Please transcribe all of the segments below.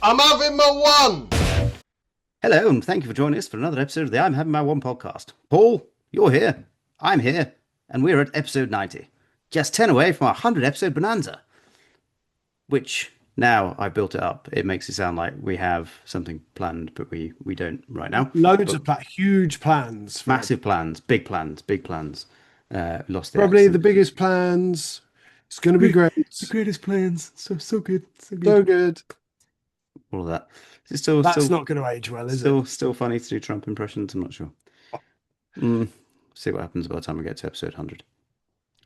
I'm having my one. Hello, and thank you for joining us for another episode of the I'm Having My One podcast. Paul, you're here, I'm here, and we're at episode 90. Just 10 away from our 100 episode bonanza, which now I've built it up. It makes it sound like we have something planned, but we don't right now. Loads But of huge plans for it. massive plans, big plans, big plans. Lost the Probably accent. the biggest plans. It's going to be The great. greatest plans. So good, so So good. good. All of that. Is it still, That's still, not going to age well, is it? still funny to do Trump impressions? I'm not sure. Mm, see what happens by the time we get to episode 100.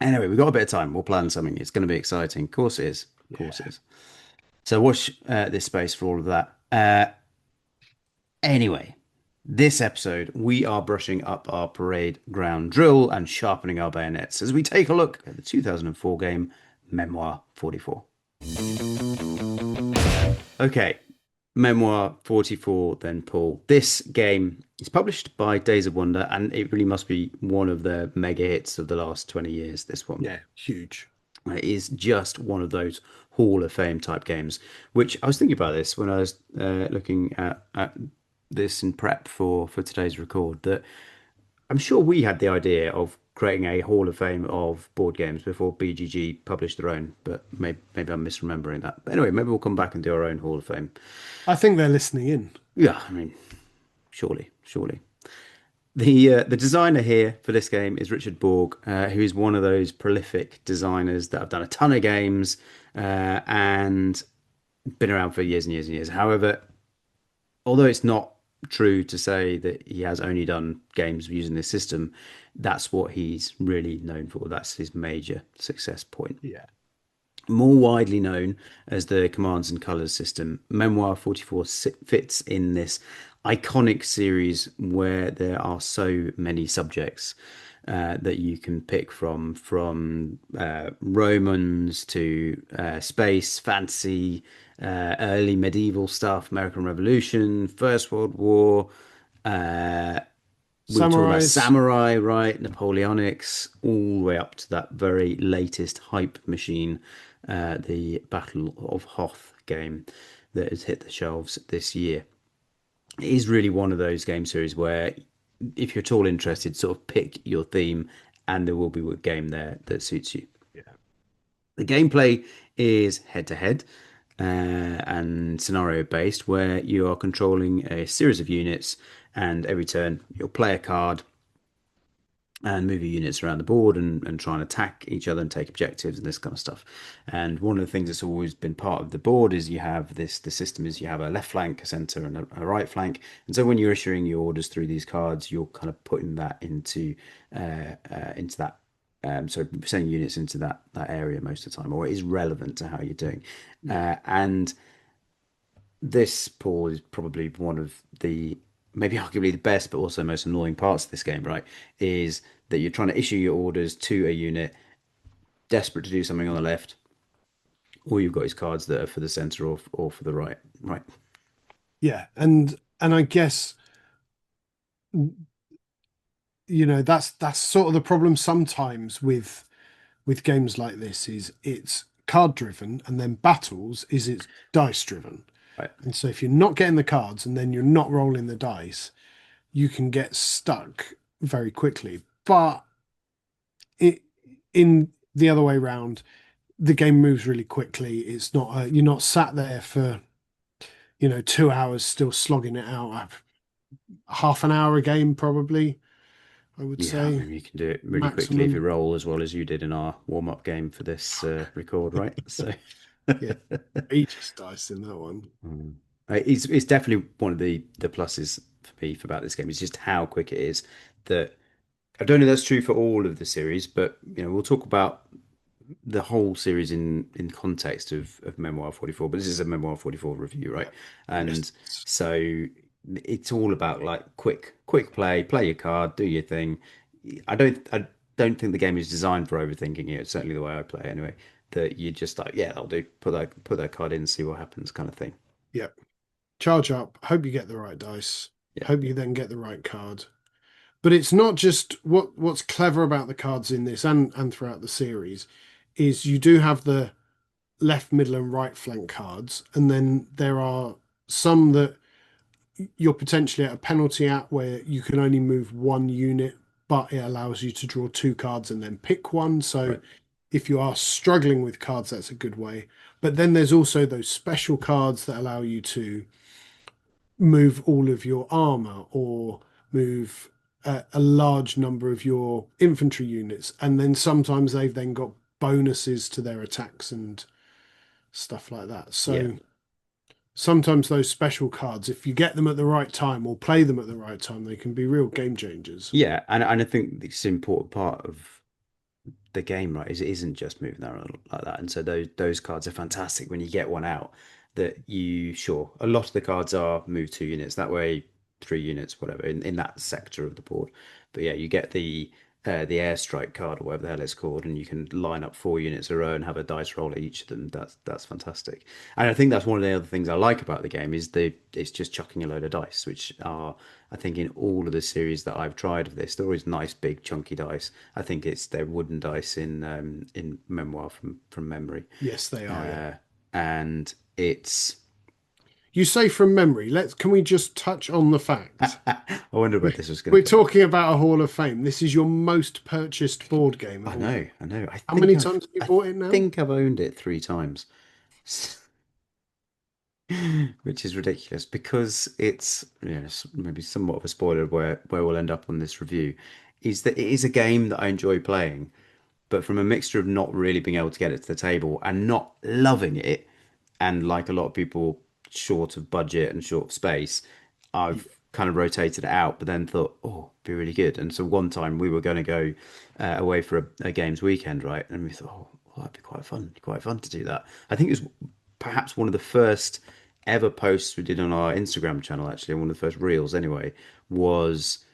Anyway, we've got a bit of time. We'll plan something. It's going to be exciting. Of course it is. Of course it is. So watch this space for all of that. Anyway, this episode, we are brushing up our parade ground drill and sharpening our bayonets as we take a look at the 2004 game Memoir 44. Okay, Memoir 44 then, Paul. This game is published by Days of Wonder, and it really must be one of the mega hits of the last 20 years, this one. Yeah, huge. It is just one of those Hall of Fame type games, which I was thinking about this when I was looking at this in prep for today's record, that I'm sure we had the idea of creating a Hall of Fame of board games before BGG published their own, but maybe I'm misremembering that. But anyway, maybe we'll come back and do our own Hall of Fame. I think they're listening in. Yeah, I mean, surely. The designer here for this game is Richard Borg, who is one of those prolific designers that have done a ton of games and been around for years and years and years. However, although it's not true to say that he has only done games using this system, that's what he's really known for. That's his major success point. Yeah. More widely known as the Commands and Colors system, Memoir 44 fits in this iconic series where there are so many subjects that you can pick from Romans to space, fantasy, early medieval stuff, American Revolution, First World War. We were talking about Samurais. samurai, right? Napoleonics, all the way up to that very latest hype machine, the Battle of Hoth game that has hit the shelves this year. It is really one of those game series where, if you're at all interested, sort of pick your theme, and there will be a game there that suits you. Yeah. The gameplay is head to head and scenario based, where you are controlling a series of units, and every turn you'll play a card and move your units around the board and try and attack each other and take objectives and this kind of stuff. And one of the things that's always been part of the board is you have this, the system is you have a left flank, a center, and a right flank. And so when you're issuing your orders through these cards, you're kind of putting that into that. So sending units into that area most of the time, or it is relevant to how you're doing. And this, Paul, is probably one of the maybe arguably the best, but also most annoying parts of this game, right? Is that you're trying to issue your orders to a unit, desperate to do something on the left, or you've got his cards that are for the center or for the right, right? Yeah. And I guess that's sort of the problem sometimes with games like this is it's card driven, and then battles is it's dice driven. Right. And so if you're not getting the cards and then you're not rolling the dice, you can get stuck very quickly. But in the other way around, the game moves really quickly. It's not you're not sat there for 2 hours still slogging it out. Half an hour a game probably, I would Yeah, I say, mean, you can do it really quickly if you maximum. roll as well as you did in our warm-up game for this record, right? So, Yeah, Aegis dice in that one. Mm. It's definitely one of the pluses for me for about this game. It's just how quick it is. That I don't know that's true for all of the series, but we'll talk about the whole series in context of Memoir 44. But this is a Memoir 44 review, right? And Yes. so it's all about like quick play your card, do your thing. I don't think the game is designed for overthinking it. It's certainly the way I play anyway. That you just like, yeah, I'll do put that card in, see what happens, kind of thing. Yep. Charge up. Hope you get the right dice. Yeah. Hope you then get the right card. But it's not just what's clever about the cards in this and throughout the series is you do have the left, middle, and right flank cards, and then there are some that you're potentially at a penalty at where you can only move one unit, but it allows you to draw two cards and then pick one. So Right. if you are struggling with cards, that's a good way. But then there's also those special cards that allow you to move all of your armor or move a large number of your infantry units. And then sometimes they've then got bonuses to their attacks and stuff like that. Yeah. So sometimes those special cards, if you get them at the right time or play them at the right time, they can be real game changers. Yeah, and I think it's an important part of the game, right, is it isn't just moving around like that. And so those cards are fantastic when you get one out that you sure a lot of the cards are move 2 units that way, 3 units, whatever, in that sector of the board. But yeah, you get the airstrike card or whatever the hell it's called, and you can line up 4 units in a row and have a dice roll at each of them. That's fantastic. And I think that's one of the other things I like about the game is it's just chucking a load of dice, which are I think in all of the series that I've tried of this, they're always nice big chunky dice. I think it's their wooden dice in Memoir from memory, Yes, they are. Yeah. uh, and it's. You say from memory. Can we just touch on the fact I wonder where we- this was going we're to go. talking about a Hall of Fame. This is your most purchased board game of I all. know, I know. How many times have you I bought it now? think I've owned it 3 times, which is ridiculous because it's maybe somewhat of a spoiler of where we'll end up on this review. Is that it is a game that I enjoy playing, but from a mixture of not really being able to get it to the table and not loving it, and like a lot of people, short of budget and short of space, Yeah. I've kind of rotated it out, but then thought, oh, it'd be really good. And so one time we were going to go away for a games weekend, right? And we thought, oh, well, that'd be quite fun to do that. I think it was perhaps one of the first ever posts we did on our Instagram channel, actually, one of the first reels anyway, was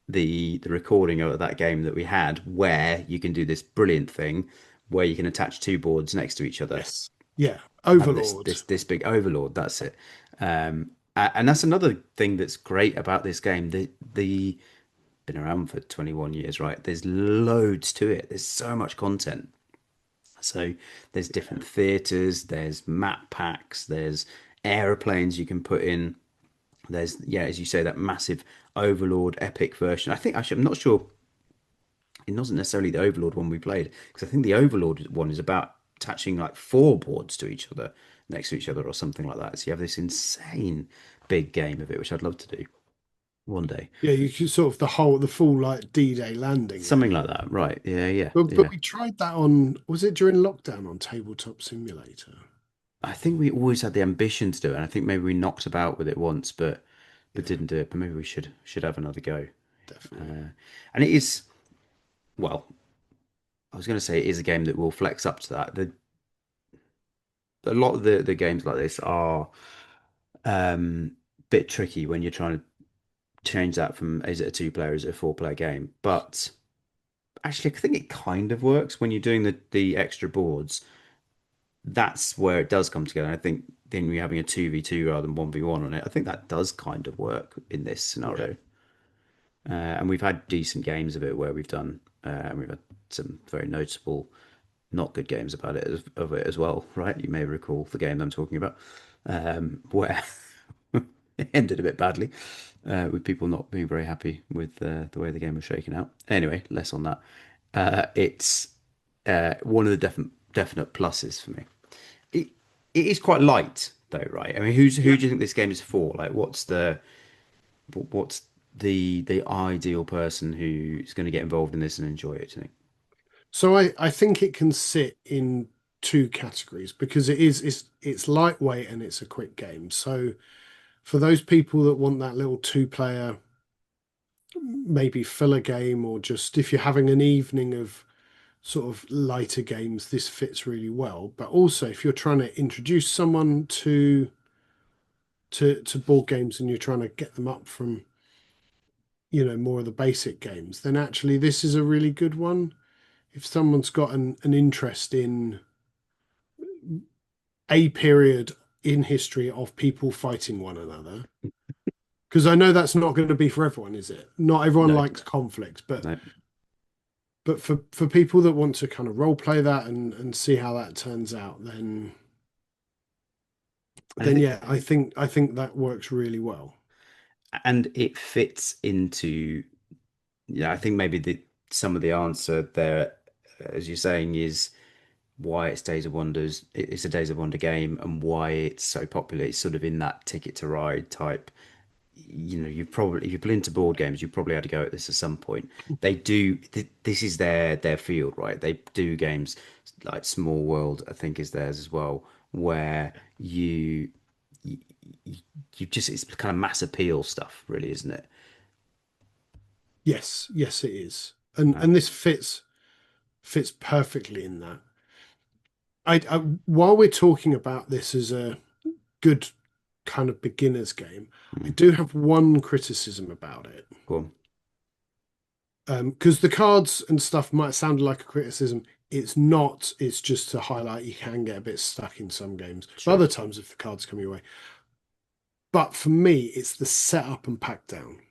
the recording of that game that we had where you can do this brilliant thing where you can attach 2 boards next to each other, Yes. Yeah. have this Overlord. this this big overlord. That's it. And that's another thing that's great about this game. The been around for 21 years, right? There's loads to it. There's so much content. So there's different theaters, there's map packs, there's aeroplanes you can put in. There's, yeah, as you say, that massive Overlord epic version. I think actually, I'm not sure it wasn't necessarily the Overlord one we played because I think the Overlord one is about attaching like 4 boards to each other next to each other or something like that. So you have this insane big game of it, which I'd love to do one day. Yeah, you can sort of the full like D-Day landing of Something it. like that, right? Yeah, yeah, But yeah. we tried that on, was it during lockdown on Tabletop Simulator? I think we always had the ambition to do it, and I think maybe we knocked about with it once, but Yeah, didn't do it. But maybe we should have another go. definitely. Uh, and it is, well, I was going to say it is a game that will flex up to that. A lot of the games like this are bit tricky when you're trying to change that from is it a 2 player, is it a 4 player game? But actually, I think it kind of works when you're doing the extra boards. That's where it does come together. I think then we're having a 2v2 rather than 1v1 on it. I think that does kind of work in this Yeah. scenario. And we've had decent games of it where we've done, and we've had some very notable not good games about it of it as well, right? You may recall the game I'm talking about, where it ended a bit badly, with people not being very happy with the way the game was shaken out. Anyway, less on that. It's one of the definite pluses for me. It it is quite light though, right? I mean, who Yeah. do you think this game is for? Like, what's the ideal person who's going to get involved in this and enjoy it? Do you think? So I think it can sit in two categories because it's lightweight and it's a quick game. So for those people that want that little two-player, maybe filler game, or just if you're having an evening of sort of lighter games, this fits really well. But also if you're trying to introduce someone to board games and you're trying to get them up from, more of the basic games, then actually this is a really good one. If someone's got an interest in a period in history of people fighting one another, because I know that's not going to be for everyone, is it? Not everyone No, likes conflict, but no. for people that want to kind of role play that and see how that turns out, then And I then think yeah, I think that works really well. and it fits into yeah, I think maybe the some of the answer there, as you're saying, is why it's Days of Wonders. It's a Days of Wonder game, and why it's so popular. It's sort of in that Ticket to Ride type. You know, you've probably if you've been into board games, you've probably had to go at this at some point. They do. This is their field, right? They do games like Small World, I think, is theirs as well, where you, you just it's kind of mass appeal stuff, really, isn't it? Yes, yes, it is, and Uh, and this fits perfectly in that. I while we're talking about this as a good kind of beginner's game, I mm, do have one criticism about it. go on. Because the cards and stuff might sound like a criticism. It's not. It's just to highlight you can get a bit stuck in some games. But Sure. other times, if the cards come your way. But for me, it's the setup and pack down.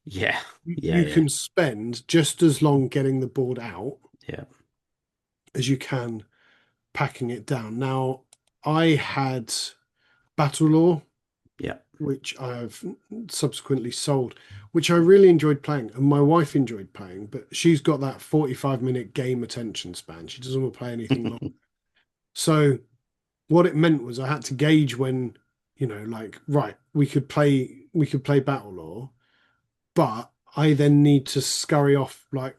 Yeah. Yeah. You Yeah. can spend just as long getting the board out Yeah. as you can packing it down. Now, I had Battle Law, Yeah. which I have subsequently sold, which I really enjoyed playing, and my wife enjoyed playing, but she's got that 45-minute game attention span. She doesn't want to play anything long. So what it meant was I had to gauge when, like, right, we could play Battle Law, but I then need to scurry off like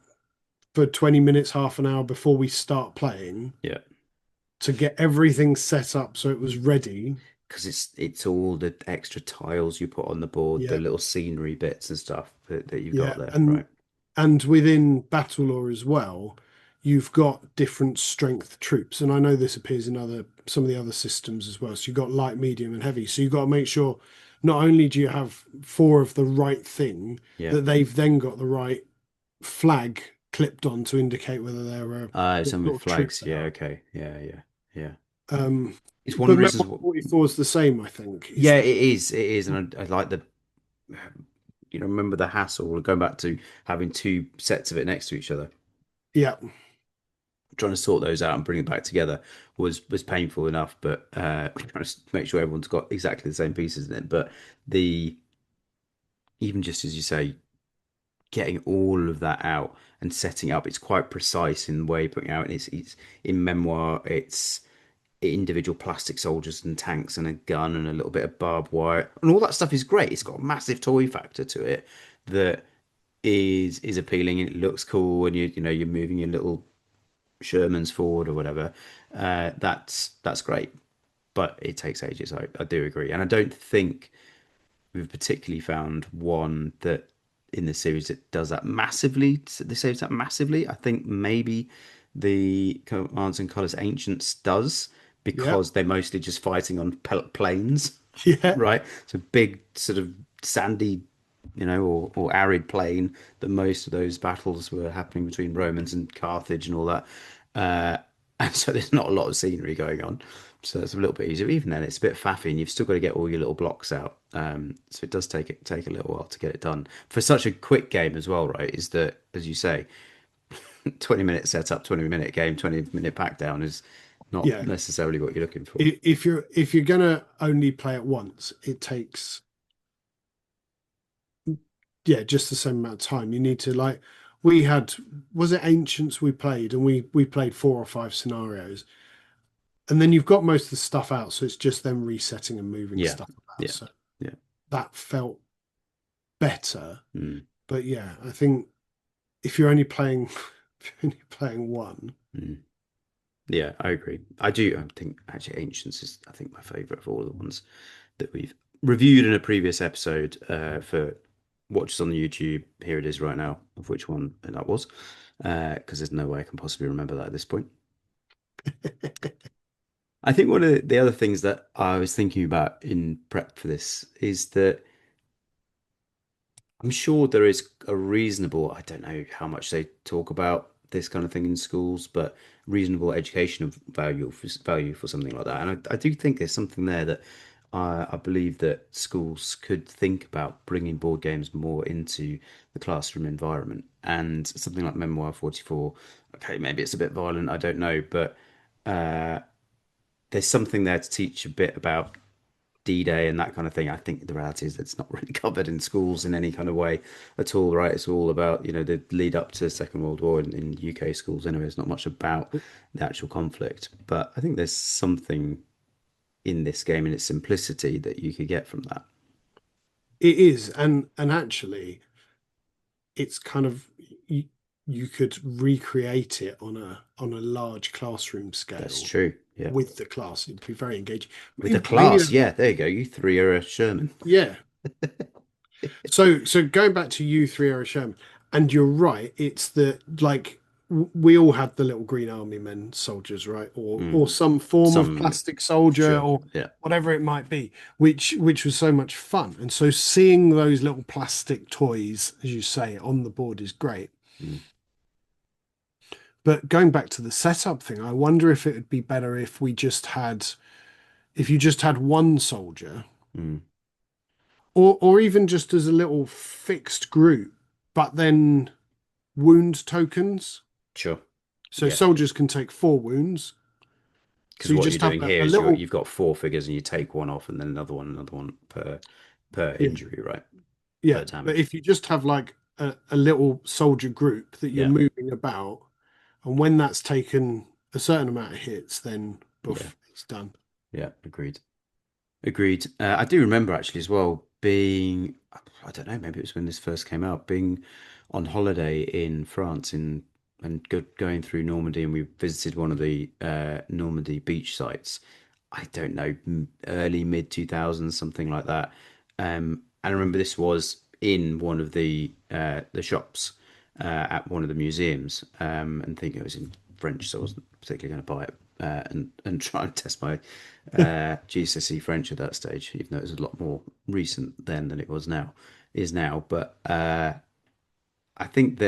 for 20 minutes, half an hour before we start playing Yeah. to get everything set up so it was ready. Because it's all the extra tiles you put on the board, the Yeah, little scenery bits and stuff that you've got yeah, there, and right? and within Battle Law as well, you've got different strength troops, and I know this appears in other some of the other systems as well. So you've got light, medium, and heavy. So you've got to make sure not only do you have four of the right thing, Yeah. that they've then got the right flag clipped on to indicate whether they're what Some with sort of troop flags. they Yeah. are. Okay. Yeah. Yeah. Yeah. Um, It's one of but the reasons. Memoir 44 is the same, I think. Yeah, It's it is. It is, and I like the remember the hassle of going back to having two sets of it next to each other. yeah, Trying to sort those out and bring it back together was painful enough, but trying to make sure everyone's got exactly the same pieces in it. But the even just as you say, getting all of that out and setting up, it's quite precise in the way you're putting it out. And it's in Memoir, it's individual plastic soldiers and tanks and a gun and a little bit of barbed wire and all that stuff is great. It's got a massive toy factor to it that is appealing and it looks cool and you know you're moving your little Shermans forward or whatever. That's great, but it takes ages. I do agree, and I don't think we've particularly found one that in the series that does that massively. They saves that massively. I think maybe the Commands and Colors Ancients does yeah, because they're mostly just fighting on plains, yeah, right? So big sort of sandy, or arid plain that most of those battles were happening between Romans and Carthage and all that. Uh, and so there's not a lot of scenery going on. So it's a little bit easier. Even then, it's a bit faffy, and you've still got to get all your little blocks out. So it does take a little while to get it done for such a quick game as well, right? Is that as you say, 20 minute setup, 20-minute game, 20-minute pack down is not yeah. necessarily what you're looking for. If you're gonna only play it once, it takes yeah just the same amount of time. You need to like we had was it Ancients we played and we played 4 or 5 scenarios and then you've got most of the stuff out, so it's just them resetting and moving Yeah, stuff about. yeah, So yeah. that felt better. Mm, But yeah, I think if you're only playing if you're only playing one, mm. Yeah, I agree. I do. I think actually Ancients is I think my favorite of all the ones that we've reviewed in a previous episode for watches on the YouTube. Here it is right now of which one that was, because there's no way I can possibly remember that at this point. I think one of the other things that I was thinking about in prep for this is that I'm sure there is a reasonable, I don't know how much they talk about this kind of thing in schools, but reasonable educational value for something like that. And I do think there's something there that I believe that schools could think about bringing board games more into the classroom environment. And something like Memoir 44, okay, maybe it's a bit violent, I don't know, but there's something there to teach a bit about D-Day and that kind of thing. I think the reality is it's not really covered in schools in any kind of way at all, right? It's all about, the lead up to the Second World War in UK schools anyway. It's not much about the actual conflict. But I think there's something in this game in its simplicity that you could get from that. It is, and actually, it's kind of you, you could recreate it on a large classroom That's scale true. Yeah. with the class. It'd be very engaging. With a Mainly, class. Yeah, there you go. You three are a Sherman. yeah. So going back to you three are Sherman, and you're right. It's the like we all had the little Green Army men soldiers, right? Mm. Or some form of Some, plastic soldier sure. or Yeah. whatever it might be, which was so much fun. And so seeing those little plastic toys, as you say, on the board is great. Mm. But going back to the setup thing, I wonder if it would be better if you just had one soldier, Mm. or even just as a little fixed group, but then wound tokens. Sure. So Yeah. soldiers can take 4 wounds. So Because you what you're just have doing here a is little, you've got four figures and you take one off and then another one per yeah, injury, right? yeah. Per But damage. if you just have like a little soldier group that you're Yeah. moving about, and when that's taken a certain amount of hits, then Yeah. boof, it's done. Yeah. Agreed. Agreed. I do remember actually as well being, I don't know, maybe it was when this first came out, being on holiday in France and going through Normandy, and we visited one of the Normandy beach sites. I don't know, early mid 2000s, something like that. And I remember this was in one of the shops at one of the museums, and thinking it was in French, so I wasn't particularly going to buy it and try and test my GCSE French at that stage, even though it was a lot more recent then than it was now, is now. But I think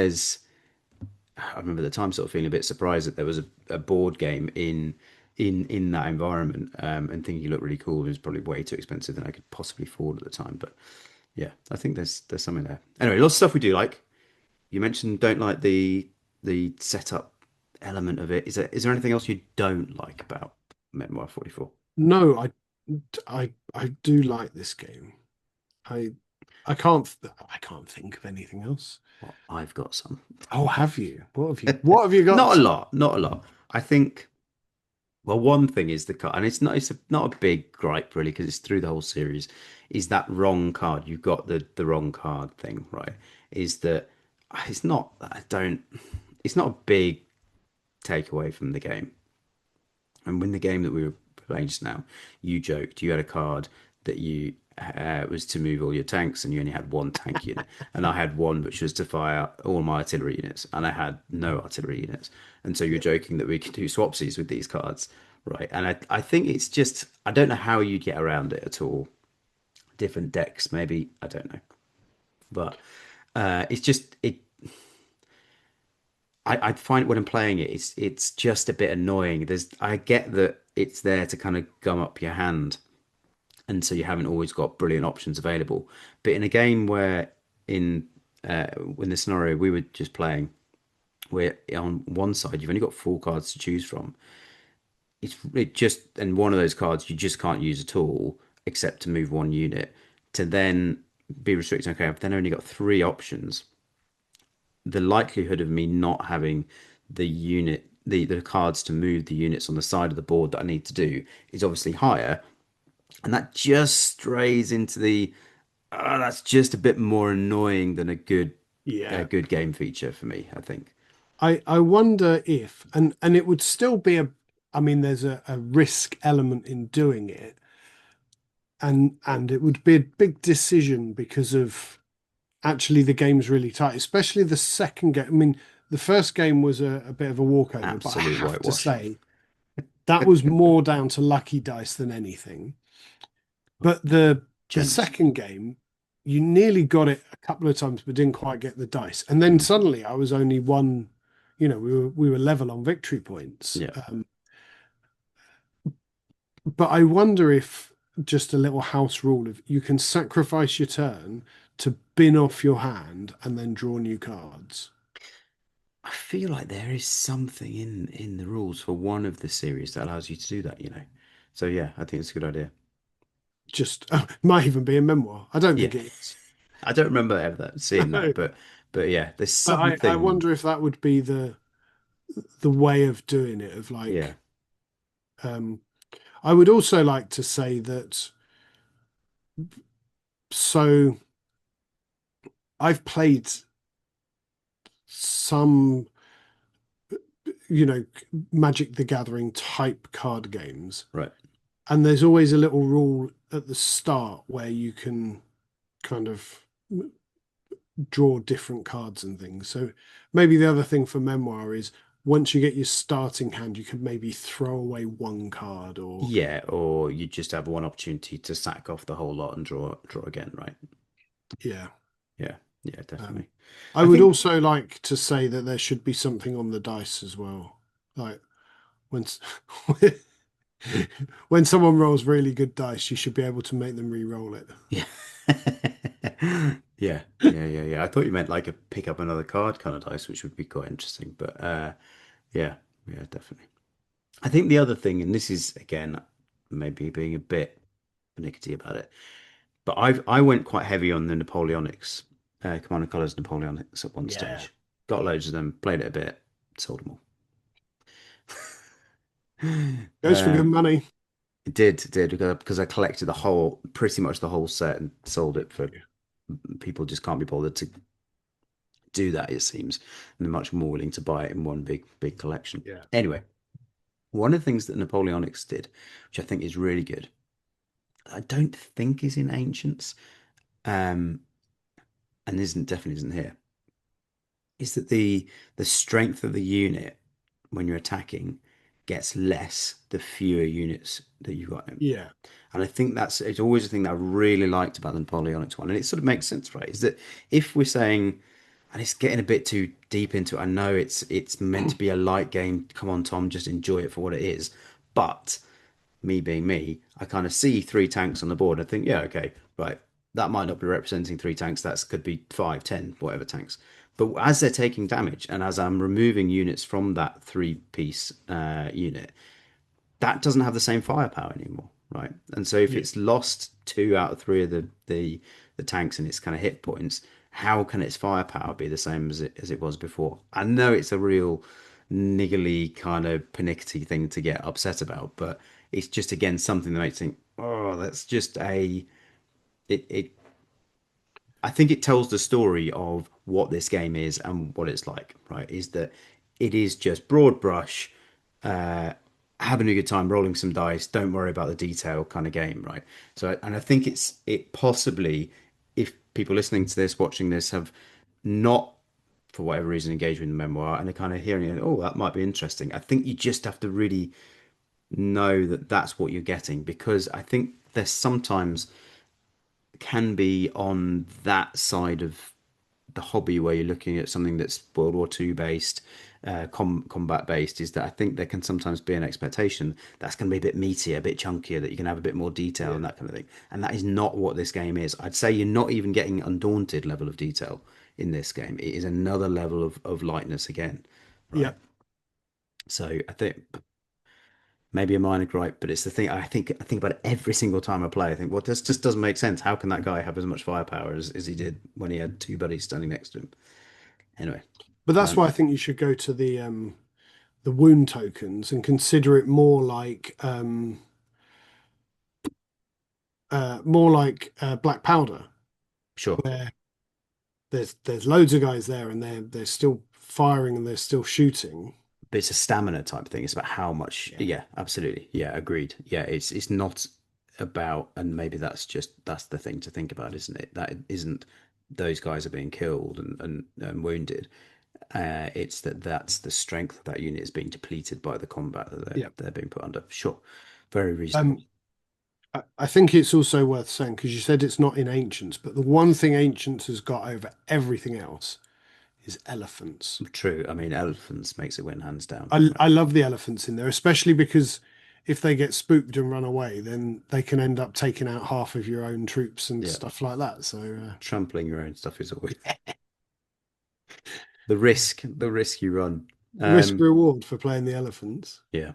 I remember at the time sort of feeling a bit surprised that there was a board game in that environment, and thinking it looked really cool. It was probably way too expensive than I could possibly afford at the time. But yeah, I think there's something there. Anyway, lots of stuff we do like. You mentioned don't like the setup element of it. Is there anything else you don't like about Memoir 44? No, I do like this game. I I can't think of anything else. Well, I've got some. Oh, have you? What have you Not a got? lot, not a lot. I think, well, one thing is the card, and it's not a big gripe really because it's through the whole series, is that wrong card. You've got the wrong card thing, right? Is that it's not, I don't, it's not a big takeaway from the game. And when the game that we were playing just now, you joked you had a card that you was to move all your tanks, and you only had one tank unit, and I had one which was to fire all my artillery units, and I had no artillery units. And so you're joking that we could do swapsies with these cards, right? And I think it's just I don't know how you'd get around it at all. Different decks, maybe I don't know, but it's just it. I find when I'm playing it, it's just a bit annoying. I get that it's there to kind of gum up your hand, and so you haven't always got brilliant options available. But in a game where in in the scenario we were just playing, where on one side you've only got four cards to choose from, it just and one of those cards you just can't use at all except to move one unit. To then be restricted, okay, I've then only got three options. The likelihood of me not having the cards to move the units on the side of the board that I need to do is obviously higher, and that just strays into the that's just a bit more annoying than a Yeah. good game feature for me, I think. I wonder if and it would still be I mean there's a risk element in doing it and it would be a big decision because of actually the game's really tight, especially the second game. I mean, the first game was a bit of a walkover, but I Absolute have to whitewash. say that was more down to lucky dice than anything. But the Generous. second game, you nearly got it a couple of times, but didn't quite get the dice. And then Mm. suddenly I was only one, we were level on victory points. Yeah. But I wonder if just a little house rule of you can sacrifice your turn to bin off your hand and then draw new cards. I feel like there is something in the rules for one of the series that allows you to do that, So yeah, I think it's a good idea. Just might even be a memoir. I don't Yeah, think it is. I don't remember ever seeing that, No. but yeah, there's But I something. wonder if that would be the way of doing it, of Yeah, like um I would also like to say that so I've played some, Magic the Gathering type card games, right. and there's always a little rule at the start where you can kind of draw different cards and things. So maybe the other thing for Memoir is once you get your starting hand, you could maybe throw away one card or Yeah, or you just have one opportunity to sack off the whole lot and draw again, right? yeah. Yeah, yeah, Um, definitely. I I would think also like to say that there should be something on the dice as well. Like when when someone rolls really good dice, you should be able to make them re-roll it. yeah. Yeah. I thought you meant like a pick up another card kind of dice, which would be quite interesting. But yeah, yeah, definitely. I think the other thing, and this is again maybe being a bit pernickety about it, but I went quite heavy on the Napoleonics, Commander Colors Napoleonics at one Yeah. stage. Got loads of them, played it a bit, sold them all. Goes for good money. It did because I collected the whole, pretty much the whole set and sold it for people just can't be bothered to do that, it seems, and they're much more willing to buy it in one big collection. Yeah. Anyway, one of the things that Napoleonics did, which I think is really good, I don't think is in Ancients, um, and isn't definitely isn't here, is that the strength of the unit when you're attacking gets less the fewer units that you've got in. Yeah. And I think that's it's always a thing that I really liked about the Napoleonics one. And it sort of makes sense, right? Is that if we're saying, and it's getting a bit too deep into it, I know it's meant to be a light game. Come on, Tom, just enjoy it for what it is. But me being me, I kind of see three tanks on the board and I think, yeah, okay, right. That might not be representing three tanks. That could be 5, 10, whatever tanks. But as they're taking damage and as I'm removing units from that three-piece unit, that doesn't have the same firepower anymore, right? And so if Yeah. it's lost 2 out of 3 of the tanks and its kind of hit points, how can its firepower be the same as it was before? I know it's a real niggly kind of pernickety thing to get upset about, but it's just again something that makes you think, oh, that's just a it. I think it tells the story of what this game is and what it's like, right? Is that it is just broad brush, uh, having a good time, rolling some dice, don't worry about the detail kind of game, right? So, and I think it possibly, if people listening to this, watching this, have not, for whatever reason, engaged with the memoir and are kind of hearing it, oh, that might be interesting. I think you just have to really know that that's what you're getting because I think there's sometimes can be on that side of the hobby where you're looking at something that's World War II based, combat based, is that I think there can sometimes be an expectation that's going to be a bit meatier, a bit chunkier, that you can have a bit more detail and Yeah. that kind of thing. And that is not what this game is. I'd say you're not even getting undaunted level of detail in this game. It is another level of lightness again, Yeah. right? So I think maybe a minor gripe, but it's the thing I think about it every single time I play. I think, well, this just doesn't make sense. How can that guy have as much firepower as he did when he had two buddies standing next to him? Anyway, But that's um, why I think you should go to the wound tokens and consider it more like black powder, sure. where there's loads of guys there and they're still firing and they're still shooting. But it's a stamina type thing. It's about how much. Yeah. Yeah, absolutely. Yeah, agreed. Yeah, it's not about, and maybe that's the thing to think about, isn't it? That isn't those guys are being killed and wounded. It's that's the strength of that unit is being depleted by the combat that they're Yeah. they're being put under. Sure, very reasonable. Um, I think it's also worth saying because you said it's not in Ancients, but the one thing Ancients has got over everything else is elephants. True. I mean, elephants makes it win hands down. Right. I love the elephants in there, especially because if they get spooked and run away, then they can end up taking out half of your own troops and Yeah, stuff like that. So trampling your own stuff is always the risk you run. risk Um, reward for playing the elephants. yeah.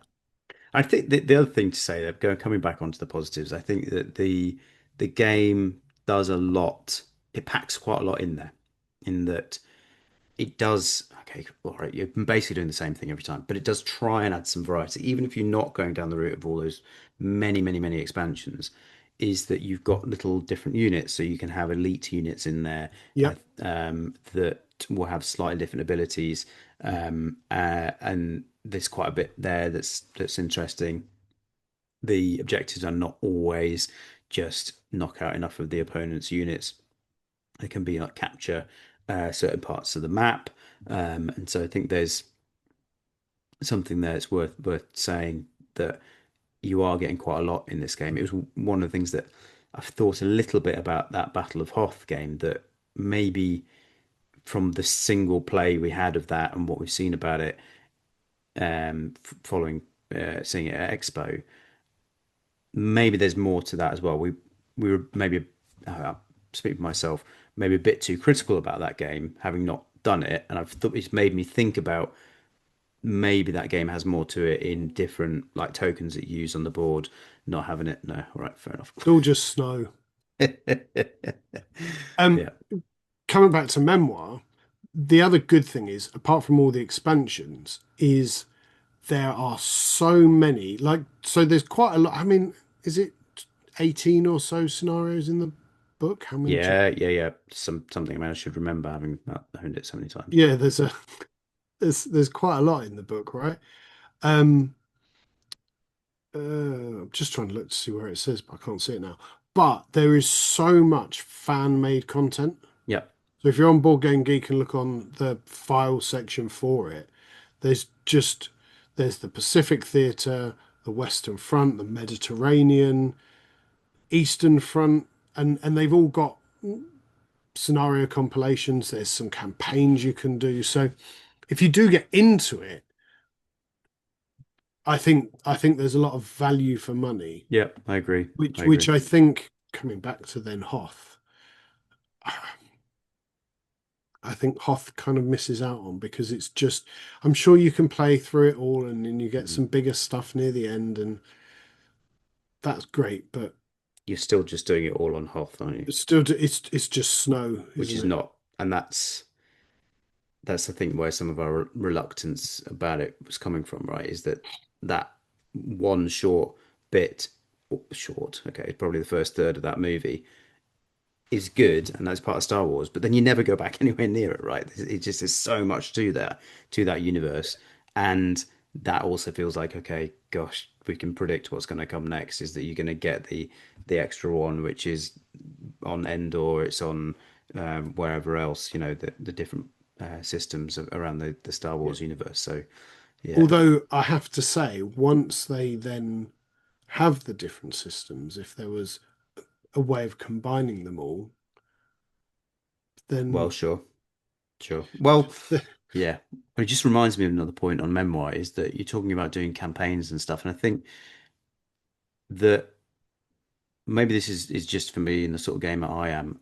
I think the other thing to say, that going coming back onto the positives, I think that the game does a lot. It packs quite a lot in there, in that it does. Okay, all right, you're basically doing the same thing every time, but it does try and add some variety, even if you're not going down the route of all those many expansions. Is that you've got little different units, so you can have elite units in there Yep. that will have slightly different abilities, and there's quite a bit there that's interesting. The objectives are not always just knock out enough of the opponent's units. They can be like capture certain parts of the map, and so I think there's something there that's worth saying, that you are getting quite a lot in this game. It was one of the things that I've thought a little bit about that Battle of Hoth game, that maybe from the single play we had of that and what we've seen about it, following seeing it at Expo, maybe there's more to that as well. We were maybe, speaking for myself, maybe a bit too critical about that game, having not done it, and I've thought it's made me think about maybe that game has more to it in different like tokens that you use on the board, not having it. No, all right, fair enough. It's all just snow. Um, Yeah, Coming back to Memoir, the other good thing is, apart from all the expansions, is there are so many. Like, so there's quite a lot. I mean, is it 18 or so scenarios in the book? How many do you? yeah. Something I mean, I should remember, having owned it so many times. Yeah, there's quite a lot in the book, right? Um, I'm just trying to look to see where it says, but I can't see it now. But there is so much fan-made content. Yeah, So if you're on Board Game Geek and look on the file section for it, there's just there's the Pacific Theatre, the Western Front, the Mediterranean, Eastern Front, and they've all got scenario compilations. There's some campaigns you can do. So if you do get into it, I think there's a lot of value for money, yeah, I agree. which I which agree. I think coming back to then Hoth, I think Hoth kind of misses out on because it's just I'm sure you can play through it all and then you get Mhm. some bigger stuff near the end and that's great, but You're still just doing it all on Hoth, aren't you? still it's just snow, Which isn't is it? not, and that's the thing where some of our reluctance about it was coming from, right? Is that that one short bit, short, okay, probably the first third of that movie is good, and that's part of Star Wars, but then you never go back anywhere near it, right? It just is so much to there, to that universe, and that also feels like, okay, gosh, we can predict what's going to come next. Is that you're going to get the extra one, which is on Endor, it's on wherever else, the different systems around the Star Yeah. Wars universe. So yeah, Although I have to say, once they then have the different systems, if there was a way of combining them all, well, then sure. Well, yeah. But it just reminds me of another point on Memoir, is that you're talking about doing campaigns and stuff, and I think that maybe this is just for me in the sort of gamer I am.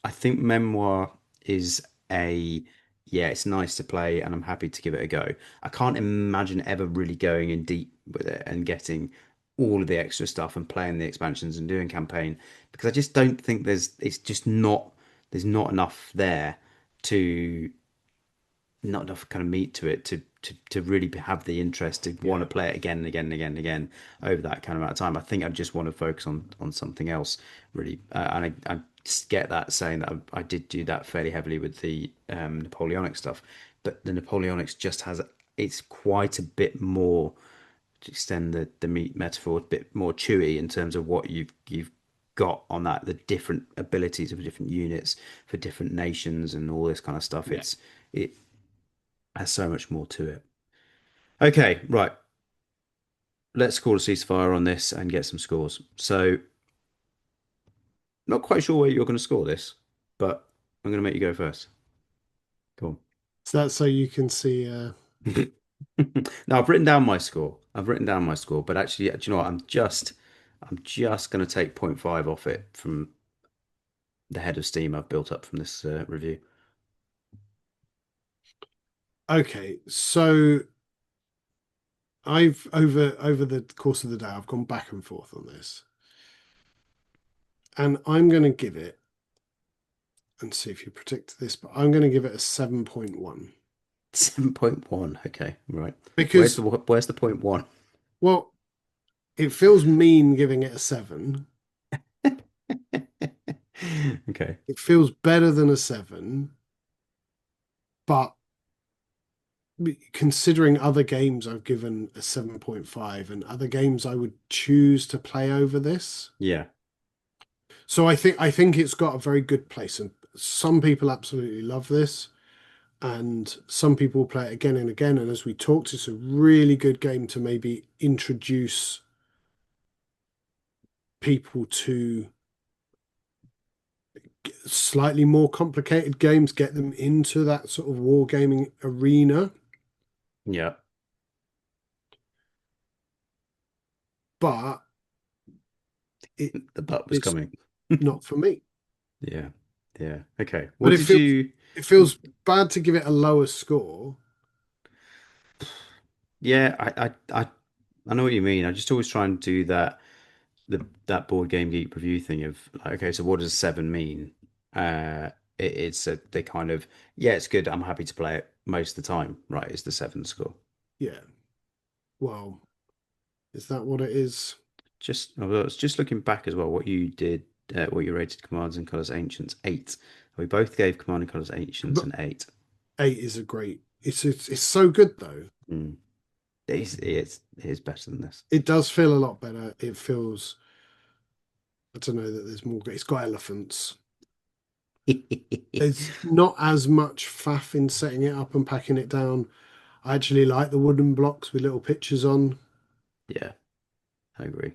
I think Memoir is a yeah, it's nice to play and I'm happy to give it a go. I can't imagine ever really going in deep with it and getting all of the extra stuff and playing the expansions and doing campaign, because I just don't think it's just not there's not enough there to not enough kind of meat to it to really have the interest to want to yeah, play it again and again and again and again over that kind of amount of time. I think I just want to focus on something else really, and I get that, saying that I did do that fairly heavily with the Napoleonic stuff, but the Napoleonics just has it's quite a bit more, to extend the meat metaphor, a bit more chewy in terms of what you've got on that, the different abilities of different units for different nations and all this kind of stuff. yeah. It has so much more to it. Okay, right. Let's call a ceasefire on this and get some scores. So, not quite sure where you're going to score this, but I'm going to make you go first. Cool. So that's so you can see. Now, I've written down my score. I've written down my score, but actually, do you know what? I'm just going to take point 0.5 off it from the head of steam I've built up from this review. Okay, so I've over the course of the day, I've gone back and forth on this, and I'm going to give it and see if you predict this, but I'm going to give it a 7.1 7.1. Okay, right. because, Where's the point one? well, it feels mean giving it a 7. Okay. It feels better than a 7, but considering other games I've given a 7.5 and other games I would choose to play over this. Yeah. So I think it's got a very good place, and some people absolutely love this, and some people will play it again and again. And as we talked, it's a really good game to maybe introduce people to slightly more complicated games, get them into that sort of wargaming arena. Yeah. But it The butt was it's coming. not for me. Yeah. Yeah. Okay. But What did you? it feels bad to give it a lower score. Yeah, I know what you mean. I just always try and do that board game geek review thing of like, okay, so what does seven mean? It's a they kind of yeah, it's good. I'm happy to play it most of the time. Right, it's the seven score. Yeah. Well, is that what it is? I was just looking back as well. What you did, what you rated Commands and Colors Ancients 8. We both gave Command and Colors Ancients But an 8. 8 is a great. It's so good though. Mm. It is better than this. It does feel a lot better. It feels. I don't know that there's more. It's got elephants. There's not as much faff in setting it up and packing it down. I actually like the wooden blocks with little pictures on. Yeah, I agree.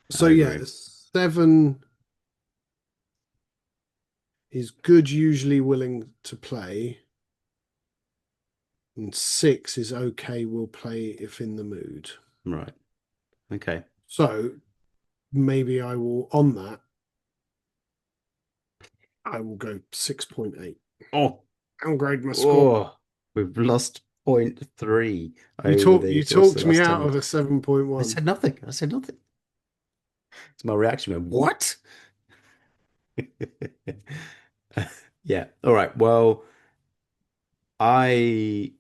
So I yeah, agree. 7 is good, usually willing to play, and 6 is okay, will play if in the mood. Right. Okay. So maybe I will, on that, I will go 6.8. Oh, Downgrade my score. oh, we've lost point three over You the course of talked the me last 10 out of minutes. a I 7.1. said nothing. I said nothing. It's my reaction. Went, what? Yeah. All right. Well, I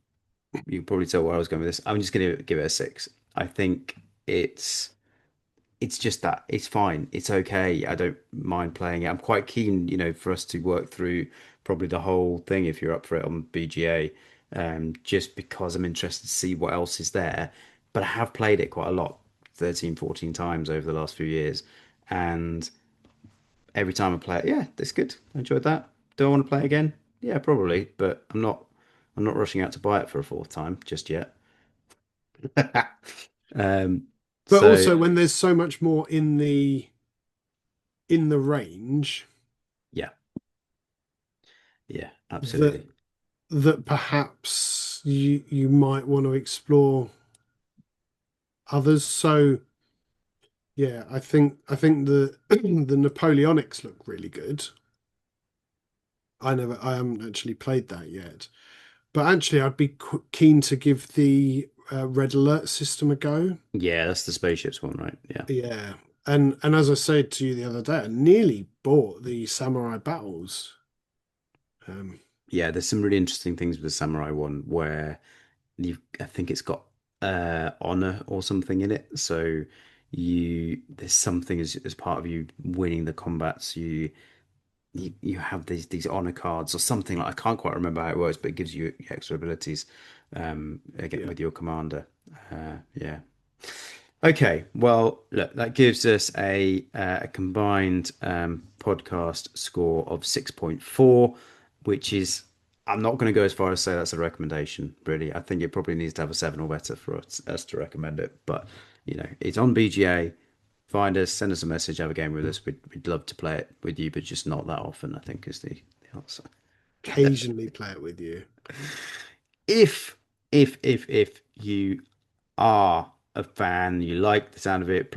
you can probably tell where I was going with this. I'm just going to give it a six. I think it's it's just that it's fine. It's okay. I don't mind playing it. I'm quite keen, for us to work through probably the whole thing if you're up for it on BGA, just because I'm interested to see what else is there. But I have played it quite a lot, 13, 14 times over the last few years. And every time I play it, yeah, it's good. I enjoyed that. Do I want to play it again? Yeah, probably, but I'm not rushing out to buy it for a fourth time just yet. Um, But so also when there's so much more in the range yeah, yeah, that absolutely. perhaps you might want to explore others. So yeah, I think the the Napoleonics look really good. I haven't actually played that yet, but actually I'd be keen to give the red alert system a go. Yeah, that's the spaceships one, right? Yeah. Yeah, and as I said to you the other day, I nearly bought the Samurai Battles. Um, Yeah, there's some really interesting things with the samurai one where I think it's got honor or something in it. So there's something as part of you winning the combats, you have these honor cards or something like I can't quite remember how it works, but it gives you extra abilities again yeah, with your commander. Yeah. Okay, well, look, that gives us a combined podcast score of 6.4, which is, I'm not going to go as far as say that's a recommendation, really. I think it probably needs to have a 7 or better for us to recommend it. But, it's on BGA. Find us, send us a message, have a game with us. We'd love to play it with you, but just not that often, I think is the answer. occasionally play it with you. If, if you are a fan, you like the sound of it,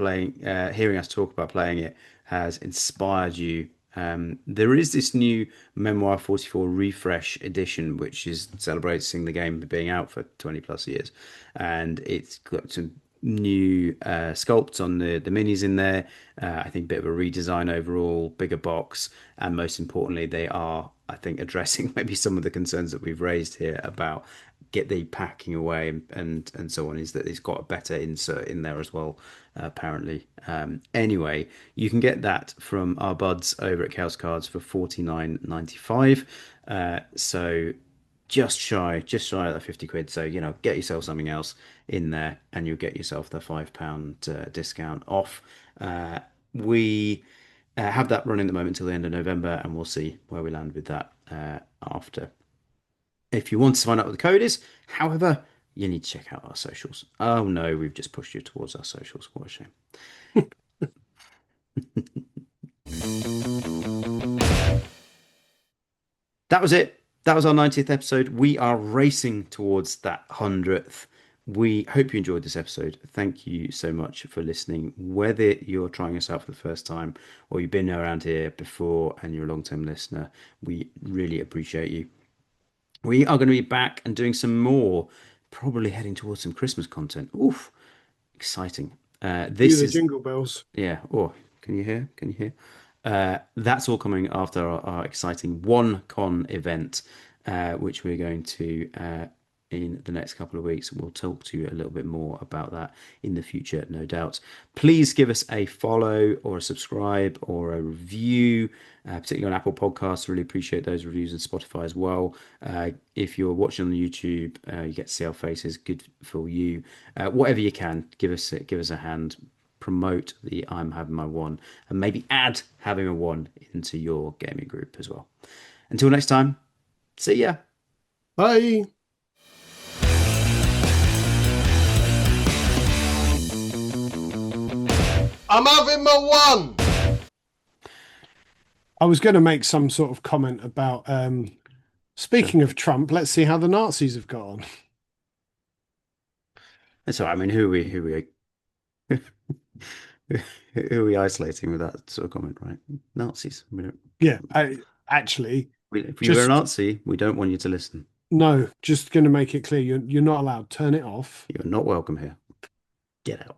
hearing us talk about playing it has inspired you There is this new Memoir 44 refresh edition, which is celebrating the game being out for 20 plus years, and it's got some new sculpts on the minis in there. I think a bit of a redesign overall, bigger box, and most importantly, they are, I think, addressing maybe some of the concerns that we've raised here about get the packing away and so on. Is that it's got a better insert in there as well, apparently. Anyway, you can get that from our buds over at Chaos Cards for 49.95. So just shy of the 50 quid. So, get yourself something else in there and you'll get yourself the £5 discount off. We have that running at the moment until the end of November, and we'll see where we land with that after. If you want to find out what the code is, however, you need to check out our socials. Oh no, we've just pushed you towards our socials. What a shame. That was it. That was our 90th episode. We are racing towards that 100th. We hope you enjoyed this episode. Thank you so much for listening. Whether you're trying us out for the first time or you've been around here before and you're a long-term listener, we really appreciate you. We are going to be back and doing some more, probably heading towards some Christmas content. Oof, exciting. Cue This the is jingle bells. Yeah. Oh, can you hear? Can you hear? That's all coming after our exciting one con event, which we're going to in the next couple of weeks. We'll talk to you a little bit more about that in the future, no doubt. Please give us a follow or a subscribe or a review, particularly on Apple Podcasts. Really appreciate those reviews and Spotify as well. If you're watching on YouTube, you get to see our faces. Good for you. Whatever you can, give us a hand. Promote the I'm having my one, and maybe add having a one into your gaming group as well. Until next time, see ya. Bye. I'm having my one. I was going to make some sort of comment about speaking of Trump, let's see how the Nazis have got on. That's all right. I mean, who are we isolating with that sort of comment, right? Nazis. Yeah, actually, If you were a just Nazi, we don't want you to listen. no, just going to make it clear you're not allowed. Turn it off. You're not welcome here. Get out.